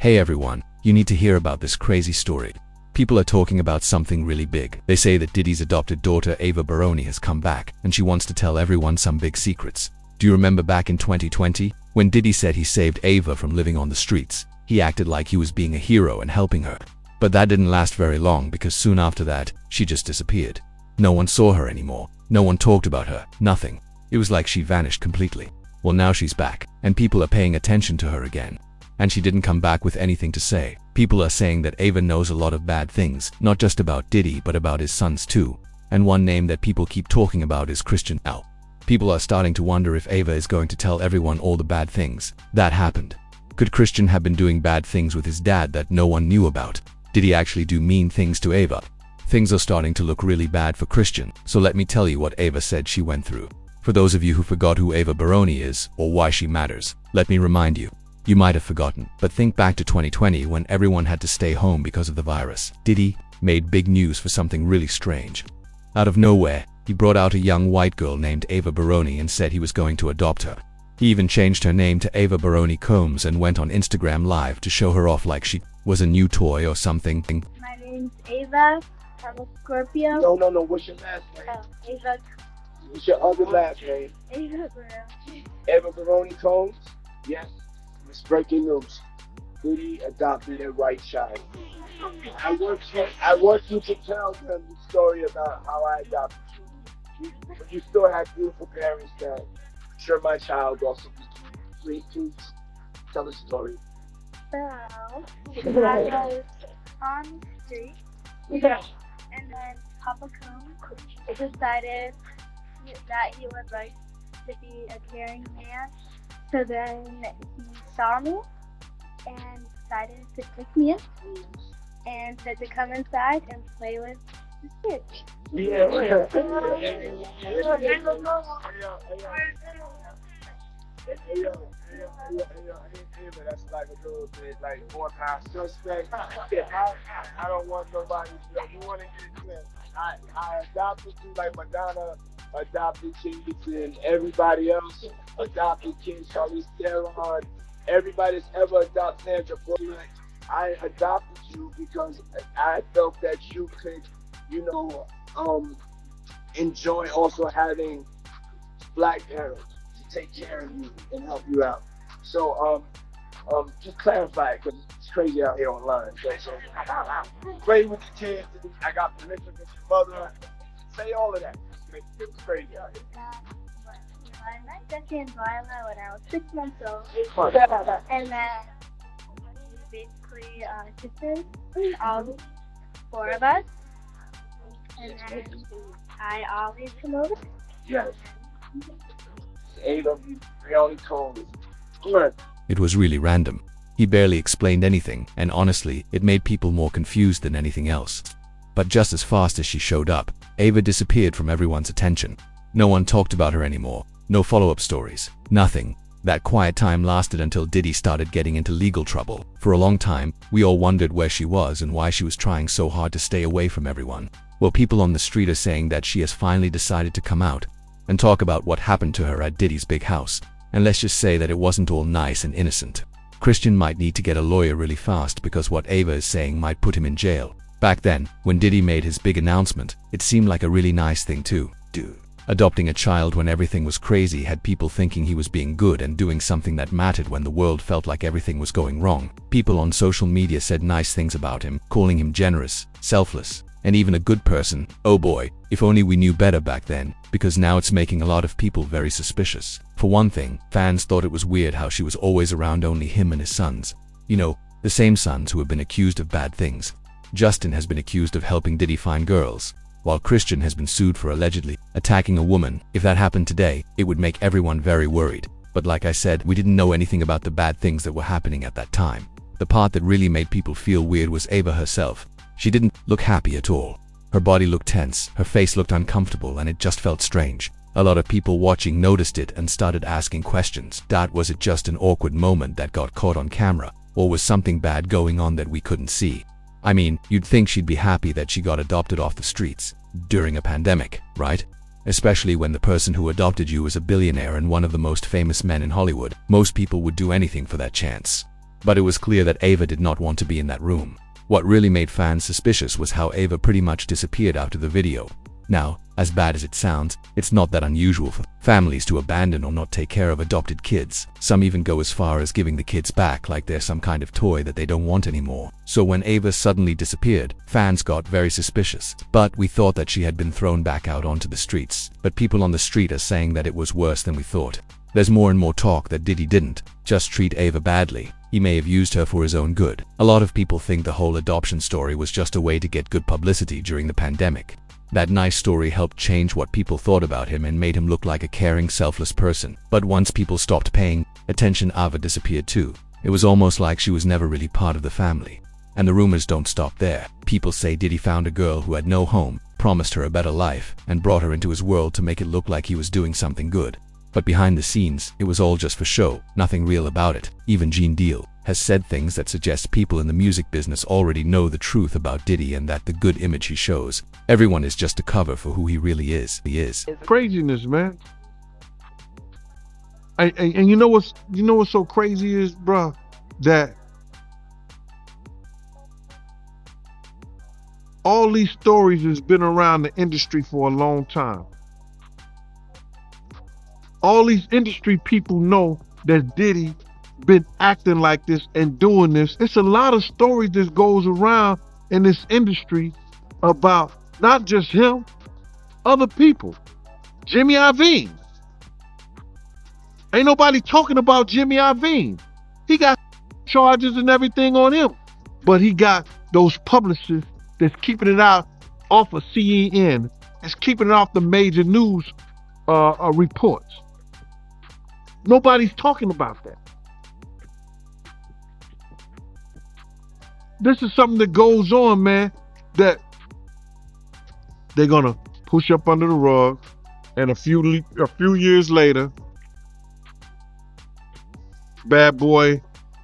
Hey everyone, you need to hear about this crazy story. People are talking about something really big. They say that Diddy's adopted daughter Ava Baroni has come back, and she wants to tell everyone some big secrets. Do you remember back in 2020, when Diddy said he saved Ava from living on the streets? He acted like he was being a hero and helping her. But that didn't last very long, because soon after that, she just disappeared. No one saw her anymore. No one talked about her. Nothing. It was like she vanished completely. Well, now she's back, and people are paying attention to her again. And she didn't come back with anything to say. People are saying that Ava knows a lot of bad things, not just about Diddy but about his sons too. And one name that people keep talking about is Christian now. People are starting to wonder if Ava is going to tell everyone all the bad things that happened. Could Christian have been doing bad things with his dad that no one knew about? Did he actually do mean things to Ava? Things are starting to look really bad for Christian, so let me tell you what Ava said she went through. For those of you who forgot who Ava Baroni is or why she matters, let me remind you. You might have forgotten, but think back to 2020 when everyone had to stay home because of the virus. Diddy made big news for something really strange. Out of nowhere, he brought out a young white girl named Ava Baroni and said he was going to adopt her. He even changed her name to Ava Baroni Combs and went on Instagram Live to show her off like she was a new toy or something. My name's Ava. I'm a Scorpio. No. What's your last name? Ava. What's your other last name? Ava Baroni. Ava Baroni Combs? Yes. It's breaking news. Diddy adopted a white child. I want you to tell them the story about how I adopted you. But you still have beautiful parents that I'm sure my child also. Please tell the story. So, I was on the street, and then Papa Combs decided that he would like to be a caring man. So then he saw me and decided to pick me up and said to come inside and play with his kids. That's like a little bit like more past suspect. I don't want nobody to you want to get I adopted you like Madonna adopted kids and everybody else adopted kids, Charlize Theron, everybody that's ever adopted Sandra Bullock. I adopted you because I felt that you could, enjoy also having black parents to take care of you and help you out. So, just clarify it because it's crazy out here online. So play with the kids. I got permission from your mother. Say all of that. It's crazy out here. I met Jesse and Lila when I was 6 months old, and then basically sisters, all 4 of us, and then I always come over. Yes. Ava Baroni Combs. Good. It was really random. He barely explained anything, and honestly, it made people more confused than anything else. But just as fast as she showed up, Ava disappeared from everyone's attention. No one talked about her anymore. No follow-up stories. Nothing. That quiet time lasted until Diddy started getting into legal trouble. For a long time, we all wondered where she was and why she was trying so hard to stay away from everyone. Well, people on the street are saying that she has finally decided to come out and talk about what happened to her at Diddy's big house. And let's just say that it wasn't all nice and innocent. Christian might need to get a lawyer really fast because what Ava is saying might put him in jail. Back then, when Diddy made his big announcement, it seemed like a really nice thing to do. Adopting a child when everything was crazy had people thinking he was being good and doing something that mattered when the world felt like everything was going wrong. People on social media said nice things about him, calling him generous, selfless, and even a good person. Oh boy, if only we knew better back then, because now it's making a lot of people very suspicious. For one thing, fans thought it was weird how she was always around only him and his sons. You know, the same sons who have been accused of bad things. Justin has been accused of helping Diddy find girls, while Christian has been sued for allegedly attacking a woman. If that happened today, it would make everyone very worried. But like I said, we didn't know anything about the bad things that were happening at that time. The part that really made people feel weird was Ava herself. She didn't look happy at all. Her body looked tense, her face looked uncomfortable, and it just felt strange. A lot of people watching noticed it and started asking questions. Was it just an awkward moment that got caught on camera, or was something bad going on that we couldn't see? I mean, you'd think she'd be happy that she got adopted off the streets during a pandemic, right? Especially when the person who adopted you is a billionaire and one of the most famous men in Hollywood. Most people would do anything for that chance. But it was clear that Ava did not want to be in that room. What really made fans suspicious was how Ava pretty much disappeared after the video. Now, as bad as it sounds, it's not that unusual for families to abandon or not take care of adopted kids. Some even go as far as giving the kids back like they're some kind of toy that they don't want anymore. So when Ava suddenly disappeared, fans got very suspicious. But we thought that she had been thrown back out onto the streets. But people on the street are saying that it was worse than we thought. There's more and more talk that Diddy didn't just treat Ava badly. He may have used her for his own good. A lot of people think the whole adoption story was just a way to get good publicity during the pandemic. That nice story helped change what people thought about him and made him look like a caring, selfless person. But once people stopped paying attention, Ava disappeared too. It was almost like she was never really part of the family. And the rumors don't stop there. People say Diddy found a girl who had no home, promised her a better life, and brought her into his world to make it look like he was doing something good. But behind the scenes, it was all just for show, nothing real about it. Even Gene Deal has said things that suggest people in the music business already know the truth about Diddy and that the good image he shows, everyone is just a cover for who he really is. Craziness, man. And you know what's so crazy is, bruh, that all these stories has been around the industry for a long time. All these industry people know that Diddy been acting like this and doing this. It's a lot of stories that goes around in this industry about not just him, other people. Jimmy Iovine. Ain't nobody talking about Jimmy Iovine. He got charges and everything on him. But he got those publishers that's keeping it out off of CNN. That's keeping it off the major news reports. Nobody's talking about that. This is something that goes on, man, that they're gonna push up under the rug, and a few years later, Bad Boy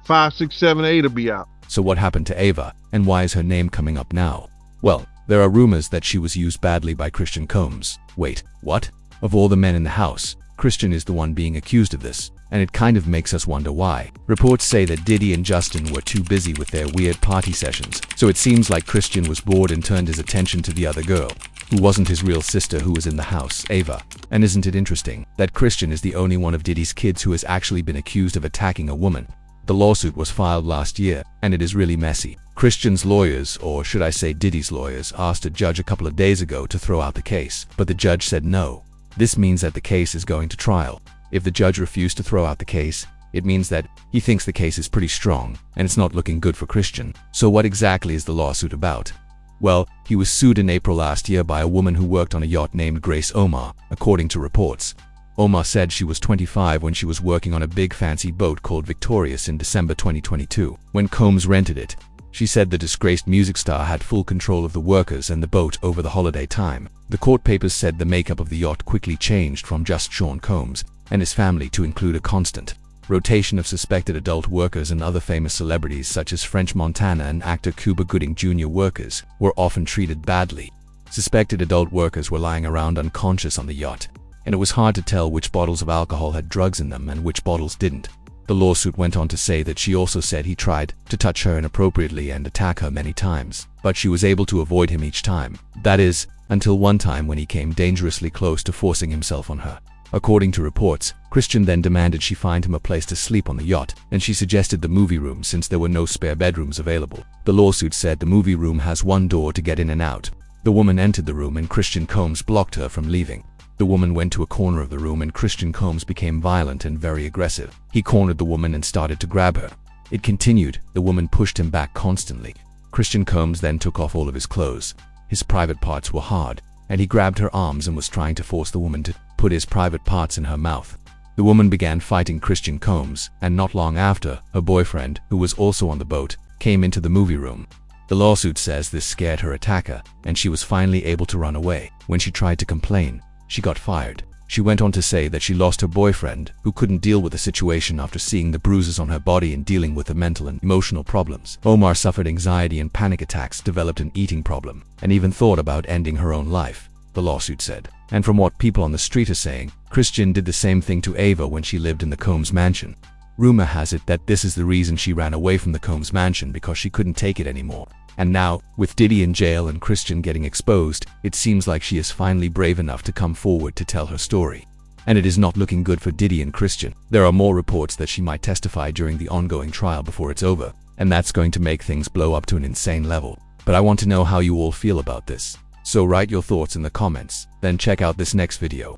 5, 6, 7, 8 will be out. So what happened to Ava, and why is her name coming up now? Well, there are rumors that she was used badly by Christian Combs. Wait, what? Of all the men in the house, Christian is the one being accused of this, and it kind of makes us wonder why. Reports say that Diddy and Justin were too busy with their weird party sessions, so it seems like Christian was bored and turned his attention to the other girl, who wasn't his real sister who was in the house, Ava. And isn't it interesting that Christian is the only one of Diddy's kids who has actually been accused of attacking a woman? The lawsuit was filed last year, and it is really messy. Christian's lawyers, or should I say Diddy's lawyers, asked a judge a couple of days ago to throw out the case, but the judge said no. This means that the case is going to trial. If the judge refused to throw out the case, it means that he thinks the case is pretty strong, and it's not looking good for Christian. So what exactly is the lawsuit about? Well, he was sued in April last year by a woman who worked on a yacht named Grace Omar, according to reports. Omar said she was 25 when she was working on a big fancy boat called Victorious in December 2022, when Combs rented it. She said the disgraced music star had full control of the workers and the boat over the holiday time. The court papers said the makeup of the yacht quickly changed from just Sean Combs and his family to include a constant rotation of suspected adult workers, and other famous celebrities such as French Montana and actor Cuba Gooding Jr. workers were often treated badly. Suspected adult workers were lying around unconscious on the yacht, and it was hard to tell which bottles of alcohol had drugs in them and which bottles didn't. The lawsuit went on to say that she also said he tried to touch her inappropriately and attack her many times, but she was able to avoid him each time. That is, until one time when he came dangerously close to forcing himself on her. According to reports, Christian then demanded she find him a place to sleep on the yacht, and she suggested the movie room since there were no spare bedrooms available. The lawsuit said the movie room has one door to get in and out. The woman entered the room and Christian Combs blocked her from leaving. The woman went to a corner of the room and Christian Combs became violent and very aggressive. He cornered the woman and started to grab her. It continued. The woman pushed him back constantly. Christian Combs then took off all of his clothes. His private parts were hard, and he grabbed her arms and was trying to force the woman to put his private parts in her mouth. The woman began fighting Christian Combs, and not long after, her boyfriend, who was also on the boat, came into the movie room. The lawsuit says this scared her attacker, and she was finally able to run away. When she tried to complain, she got fired. She went on to say that she lost her boyfriend, who couldn't deal with the situation after seeing the bruises on her body and dealing with the mental and emotional problems. Omar suffered anxiety and panic attacks, developed an eating problem, and even thought about ending her own life, the lawsuit said. And from what people on the street are saying, Christian did the same thing to Ava when she lived in the Combs mansion. Rumor has it that this is the reason she ran away from the Combs mansion, because she couldn't take it anymore. And now, with Diddy in jail and Christian getting exposed, it seems like she is finally brave enough to come forward to tell her story. And it is not looking good for Diddy and Christian. There are more reports that she might testify during the ongoing trial before it's over, and that's going to make things blow up to an insane level. But I want to know how you all feel about this. So write your thoughts in the comments, then check out this next video.